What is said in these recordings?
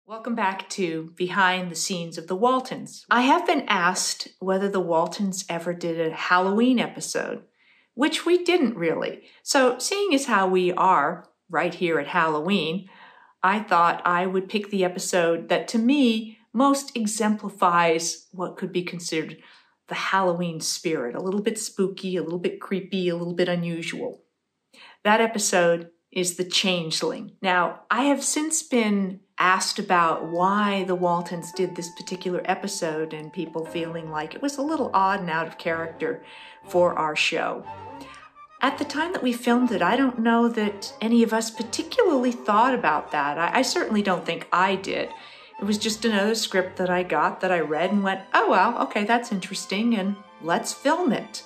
Welcome back to Behind the Scenes of the Waltons. I have been asked whether the Waltons ever did a Halloween episode, which we didn't really. So seeing as how we are right here at Halloween, I thought I would pick the episode that to me most exemplifies what could be considered the Halloween spirit. A little bit spooky, a little bit creepy, a little bit unusual. That episode is The Changeling. Now, I have since been asked about why the Waltons did this particular episode and people feeling like it was a little odd and out of character for our show. At the time that we filmed it, I don't know that any of us particularly thought about that. I certainly don't think I did. It was just another script that I got that I read and went, oh well, okay, that's interesting, and let's film it.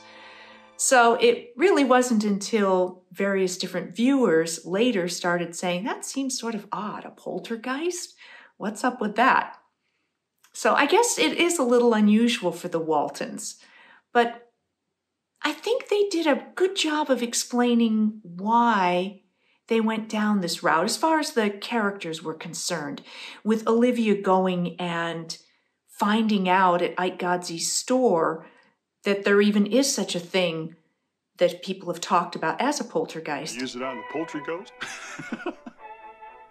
So it really wasn't until various different viewers later started saying, that seems sort of odd, a poltergeist? What's up with that? So I guess it is a little unusual for the Waltons, but I think they did a good job of explaining why they went down this route as far as the characters were concerned, with Olivia going and finding out at Ike Godsey's store that there even is such a thing that people have talked about as a poltergeist. Use it on the poultry ghost?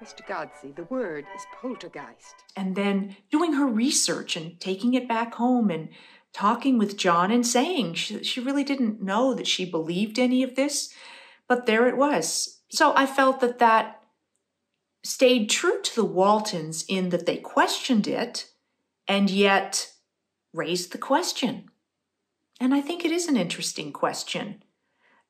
Mr. Godsey, the word is poltergeist. And then doing her research and taking it back home and talking with Jon and saying she really didn't know that she believed any of this, but there it was. So I felt that that stayed true to the Waltons in that they questioned it and yet raised the question. And I think it is an interesting question.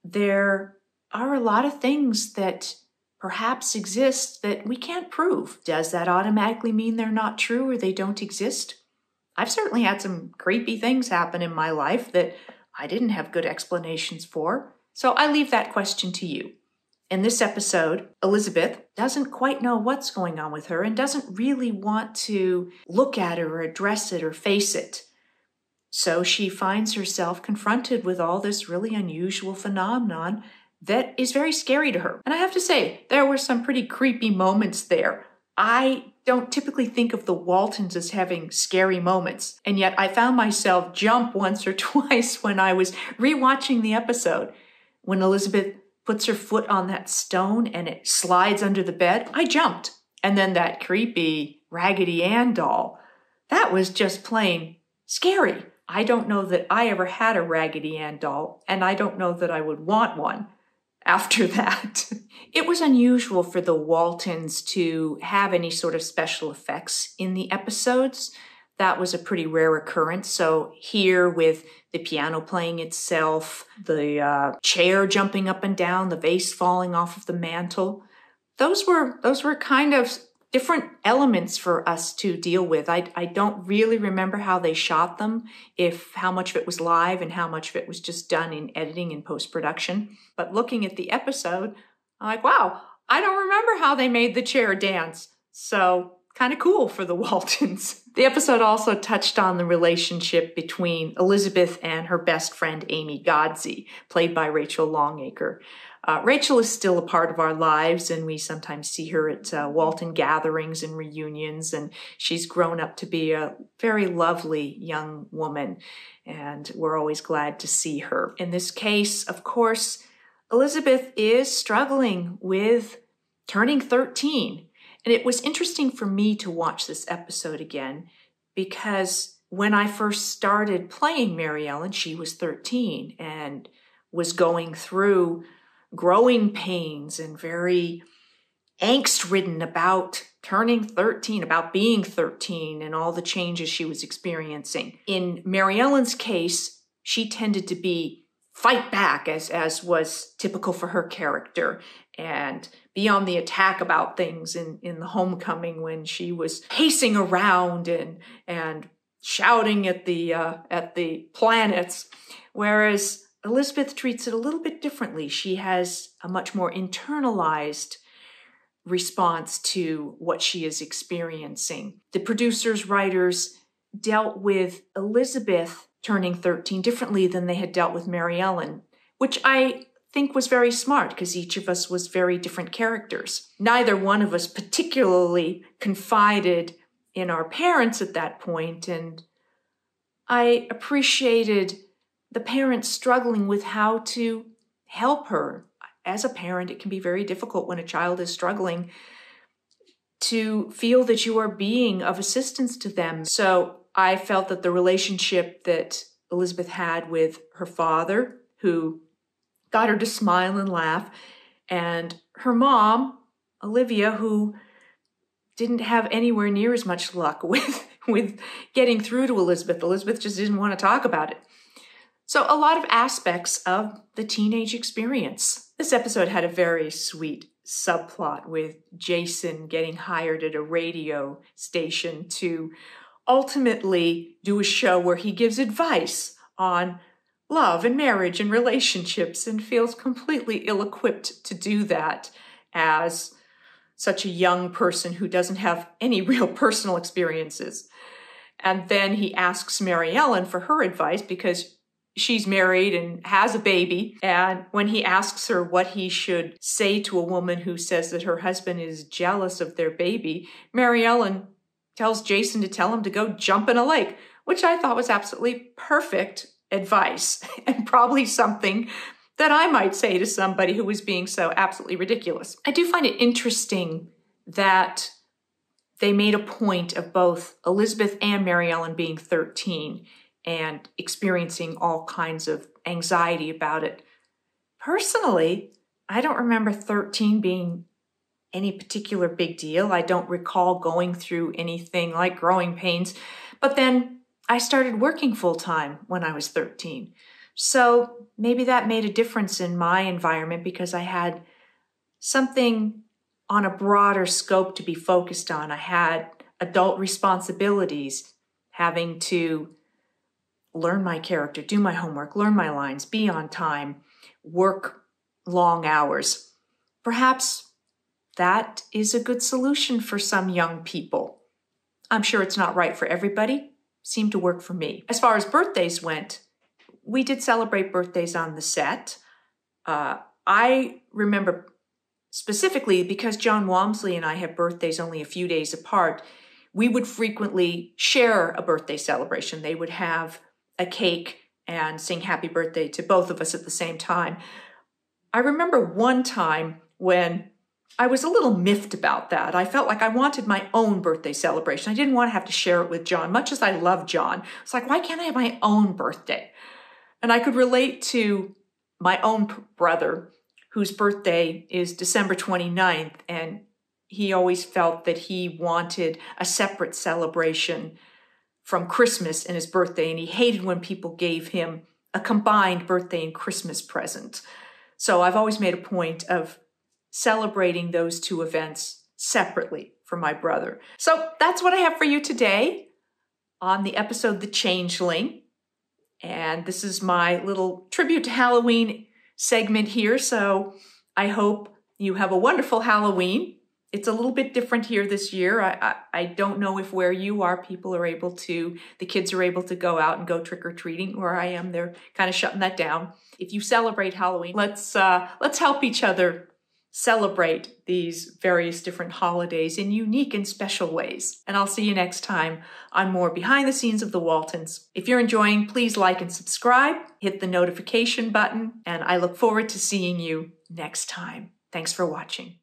There are a lot of things that perhaps exist that we can't prove. Does that automatically mean they're not true or they don't exist? I've certainly had some creepy things happen in my life that I didn't have good explanations for. So I leave that question to you. In this episode, Elizabeth doesn't quite know what's going on with her and doesn't really want to look at it or address it or face it. So she finds herself confronted with all this really unusual phenomenon that is very scary to her. And I have to say, there were some pretty creepy moments there. I don't typically think of the Waltons as having scary moments, and yet I found myself jump once or twice when I was rewatching the episode. When Elizabeth puts her foot on that stone and it slides under the bed, I jumped. And then that creepy Raggedy Ann doll, that was just plain scary. I don't know that I ever had a Raggedy Ann doll, and I don't know that I would want one after that. It was unusual for the Waltons to have any sort of special effects in the episodes. That was a pretty rare occurrence. So here with the piano playing itself, the chair jumping up and down, the vase falling off of the mantle, those were kind of different elements for us to deal with. I don't really remember how they shot them, how much of it was live and how much of it was just done in editing and post-production. But looking at the episode, I'm like, wow, I don't remember how they made the chair dance. So kind of cool for the Waltons. The episode also touched on the relationship between Elizabeth and her best friend, Amy Godsey, played by Rachel Longacre. Rachel is still a part of our lives, and we sometimes see her at Walton gatherings and reunions, and she's grown up to be a very lovely young woman, and we're always glad to see her. In this case, of course, Elizabeth is struggling with turning 13, and it was interesting for me to watch this episode again, because when I first started playing Mary Ellen, she was 13 and was going through growing pains and very angst-ridden about turning 13, about being 13 and all the changes she was experiencing. In Mary Ellen's case, she tended to be fight back, as was typical for her character, and be on the attack about things in the homecoming when she was pacing around and shouting at the planets, whereas Elizabeth treats it a little bit differently. She has a much more internalized response to what she is experiencing. The producers, writers dealt with Elizabeth turning 13 differently than they had dealt with Mary Ellen, which I think was very smart because each of us was very different characters. Neither one of us particularly confided in our parents at that point, and I appreciated the parents struggling with how to help her. As a parent, it can be very difficult when a child is struggling to feel that you are being of assistance to them. So I felt that the relationship that Elizabeth had with her father, who got her to smile and laugh, and her mom, Olivia, who didn't have anywhere near as much luck with getting through to Elizabeth. Elizabeth just didn't want to talk about it. So a lot of aspects of the teenage experience. This episode had a very sweet subplot with Jason getting hired at a radio station to ultimately do a show where he gives advice on love and marriage and relationships and feels completely ill-equipped to do that as such a young person who doesn't have any real personal experiences. And then he asks Mary Ellen for her advice because she's married and has a baby. And when he asks her what he should say to a woman who says that her husband is jealous of their baby, Mary Ellen tells Jason to tell him to go jump in a lake, which I thought was absolutely perfect advice and probably something that I might say to somebody who was being so absolutely ridiculous. I do find it interesting that they made a point of both Elizabeth and Mary Ellen being 13 and experiencing all kinds of anxiety about it. Personally, I don't remember 13 being any particular big deal. I don't recall going through anything like growing pains, but then I started working full-time when I was 13. So maybe that made a difference in my environment because I had something on a broader scope to be focused on. I had adult responsibilities, having to learn my character, do my homework, learn my lines, be on time, work long hours. Perhaps that is a good solution for some young people. I'm sure it's not right for everybody. Seemed to work for me. As far as birthdays went, we did celebrate birthdays on the set. I remember specifically because Jon Walmsley and I have birthdays only a few days apart, we would frequently share a birthday celebration. They would have a cake and sing happy birthday to both of us at the same time. I remember one time when I was a little miffed about that. I felt like I wanted my own birthday celebration. I didn't want to have to share it with Jon, much as I love Jon. It's like, why can't I have my own birthday? And I could relate to my own brother, whose birthday is December 29th, and he always felt that he wanted a separate celebration from Christmas and his birthday, and he hated when people gave him a combined birthday and Christmas present. So I've always made a point of celebrating those two events separately for my brother. So that's what I have for you today on the episode The Changeling. And this is my little tribute to Halloween segment here. So I hope you have a wonderful Halloween. It's a little bit different here this year. I don't know if where you are, the kids are able to go out and go trick-or-treating. Where I am, they're kind of shutting that down. If you celebrate Halloween, let's help each other celebrate these various different holidays in unique and special ways. And I'll see you next time on more Behind the Scenes of the Waltons. If you're enjoying, please like and subscribe, hit the notification button, and I look forward to seeing you next time. Thanks for watching.